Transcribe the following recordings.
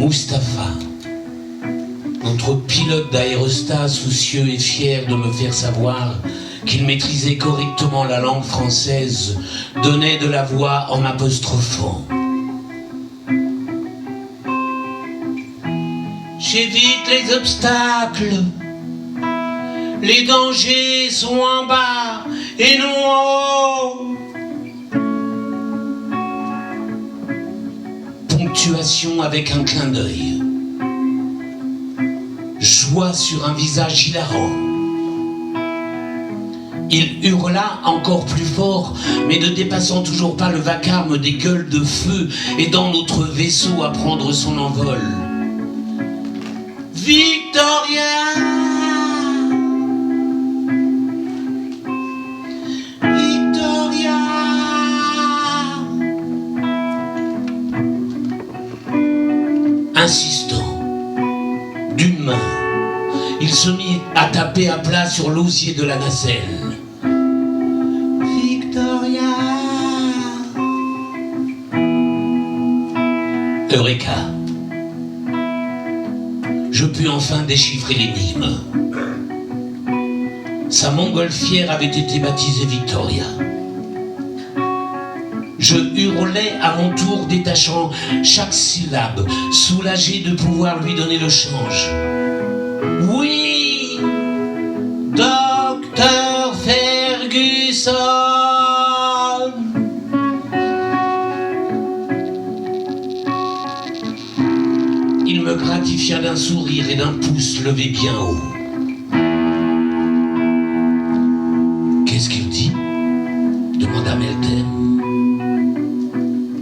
Mustapha, notre pilote d'aérostat soucieux et fier de me faire savoir qu'il maîtrisait correctement la langue française, donnait de la voix en m'apostrophant. J'évite les obstacles, les dangers sont en bas et non en haut. Ponctuation avec un clin d'œil. Joie sur un visage hilarant. Il hurla encore plus fort, mais ne dépassant toujours pas le vacarme des gueules de feu, aidant notre vaisseau à prendre son envol. Victoria! Victoria! Insistant, d'une main, il se mit à taper à plat sur l'osier de la nacelle. Victoria! Eureka! Je pus enfin déchiffrer l'énigme. Sa montgolfière avait été baptisée Victoria. Je hurlais à mon tour, détachant chaque syllabe, soulagé de pouvoir lui donner le change. Oui, Docteur Ferguson. Il me gratifia d'un sourire et d'un pouce levé bien haut. Qu'est-ce qu'il dit? Demanda Meltem.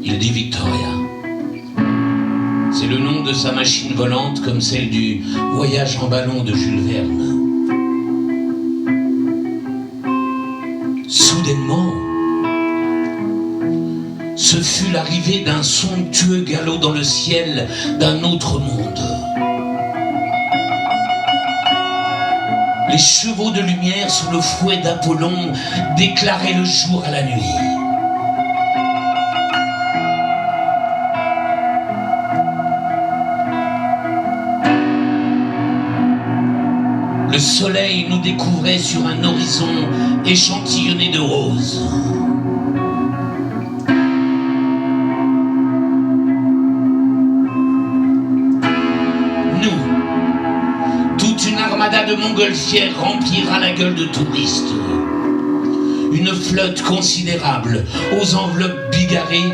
Il dit Victoria. C'est le nom de sa machine volante, comme celle du voyage en ballon de Jules Verne. Soudainement, ce fut l'arrivée d'un somptueux galop dans le ciel d'un autre monde. Les chevaux de lumière sous le fouet d'Apollon déclaraient le jour à la nuit. Le soleil nous découvrait sur un horizon échantillonné de roses. De montgolfières remplira la gueule de touristes. Une flotte considérable, aux enveloppes bigarrées,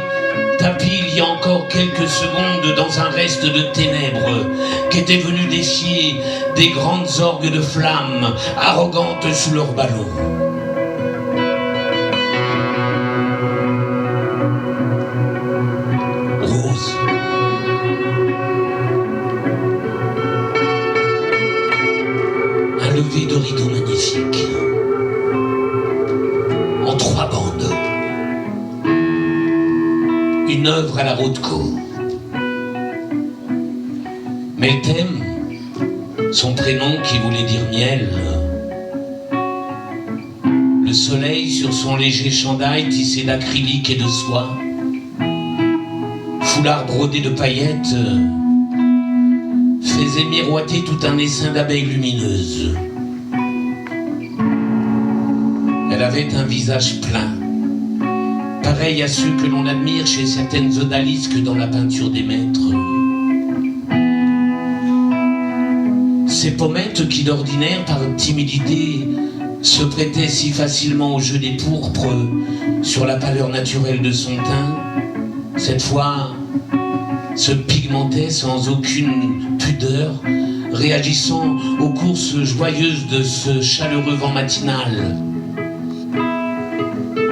tapie il y a encore quelques secondes dans un reste de ténèbres, qu'étaient venus défier des grandes orgues de flammes, arrogantes sous leurs ballons. Rose. Levé de rideaux magnifiques, en 3 bandes, une œuvre à la Rothko. Meltem, son prénom qui voulait dire miel, le soleil sur son léger chandail tissé d'acrylique et de soie, foulard brodé de paillettes, faisait miroiter tout un essaim d'abeilles lumineuses. Elle avait un visage plein, pareil à ceux que l'on admire chez certaines odalisques dans la peinture des maîtres. Ces pommettes qui d'ordinaire, par timidité, se prêtaient si facilement au jeu des pourpres sur la pâleur naturelle de son teint, cette fois se pigmentaient sans aucune pudeur, réagissant aux courses joyeuses de ce chaleureux vent matinal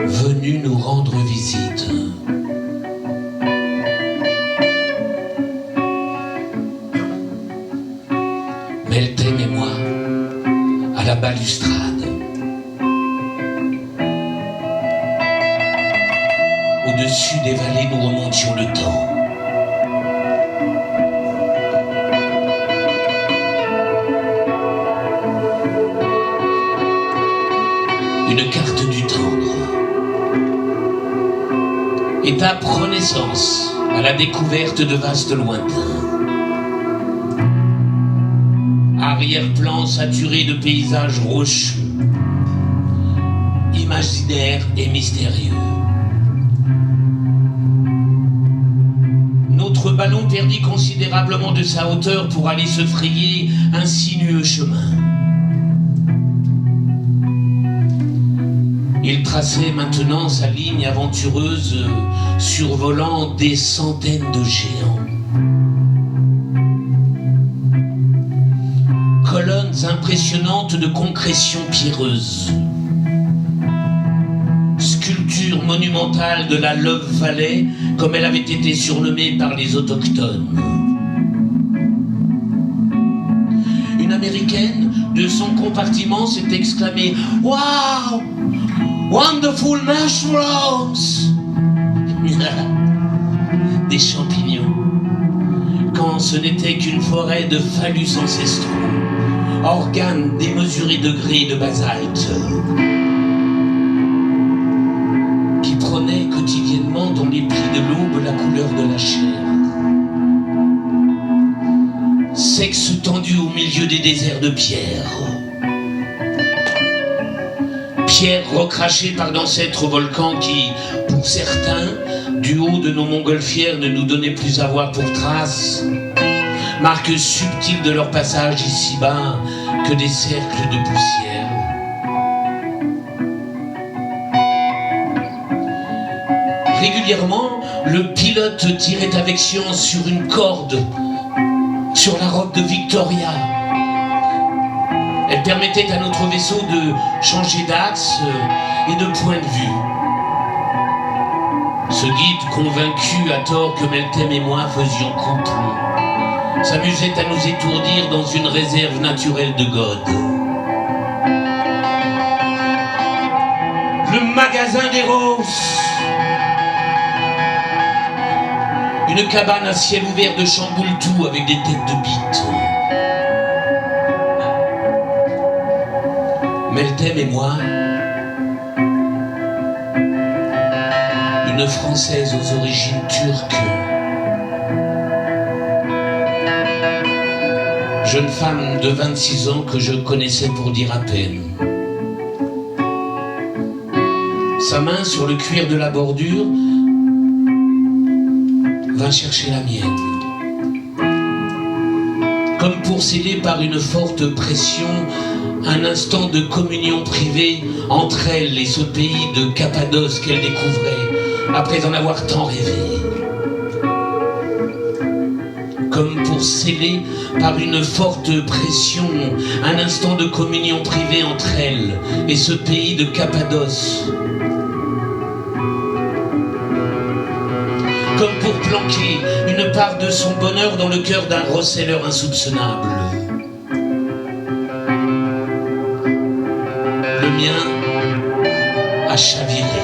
venu nous rendre visite. Meltem et moi, à la balustrade, au-dessus des vallées, nous remontions le temps. Une carte du tendre. Étape renaissance à la découverte de vastes lointains. Arrière-plan saturé de paysages rocheux, imaginaires et mystérieux. Notre ballon perdit considérablement de sa hauteur pour aller se frayer un sinueux chemin. Il traçait maintenant sa ligne aventureuse, survolant des centaines de géants. Colonnes impressionnantes de concrétion pierreuse. Sculpture monumentale de la Love Valley, comme elle avait été surnommée par les autochtones. Une Américaine, de son compartiment, s'est exclamée « Wow! Wonderful mushrooms !» Des champignons, quand ce n'était qu'une forêt de phallus ancestraux, organes démesurés de grès et de basalte, qui prenaient quotidiennement dans les plis de l'aube la couleur de la chair. Sexe tendu au milieu des déserts de pierre. Pierre recrachée par d'ancêtres volcans qui, pour certains, du haut de nos montgolfières ne nous donnaient plus à voir pour traces, marque subtile de leur passage ici-bas que des cercles de poussière. Régulièrement, le pilote tirait avec science sur une corde, sur la robe de Victoria. Elle permettait à notre vaisseau de changer d'axe et de point de vue. Ce guide, convaincu à tort que Meltem et moi faisions couple, s'amusait à nous étourdir dans une réserve naturelle de God. Le magasin des roses. Une cabane à ciel ouvert de chamboule-tout avec des têtes de bites. Meltem et moi, une Française aux origines turques, jeune femme de 26 ans que je connaissais pour dire à peine. Sa main sur le cuir de la bordure vint chercher la mienne. Comme pour sceller par une forte pression un instant de communion privée entre elle et ce pays de Cappadoce qu'elle découvrait après en avoir tant rêvé. Comme pour sceller par une forte pression un instant de communion privée entre elle et ce pays de Cappadoce. Comme pour planquer une part de son bonheur dans le cœur d'un receleur insoupçonnable. Le mien a chaviré.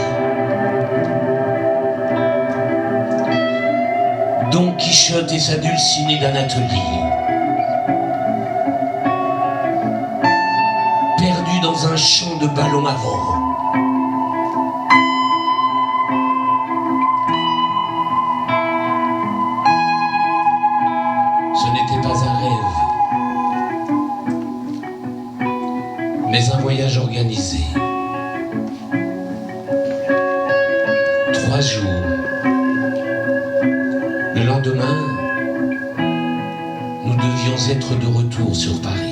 Don Quichotte et sa dulcinée d'Anatolie, perdus dans un champ de ballons à vent. Ce n'était pas un rêve, mais un voyage organisé. 3 jours. Le lendemain, nous devions être de retour sur Paris.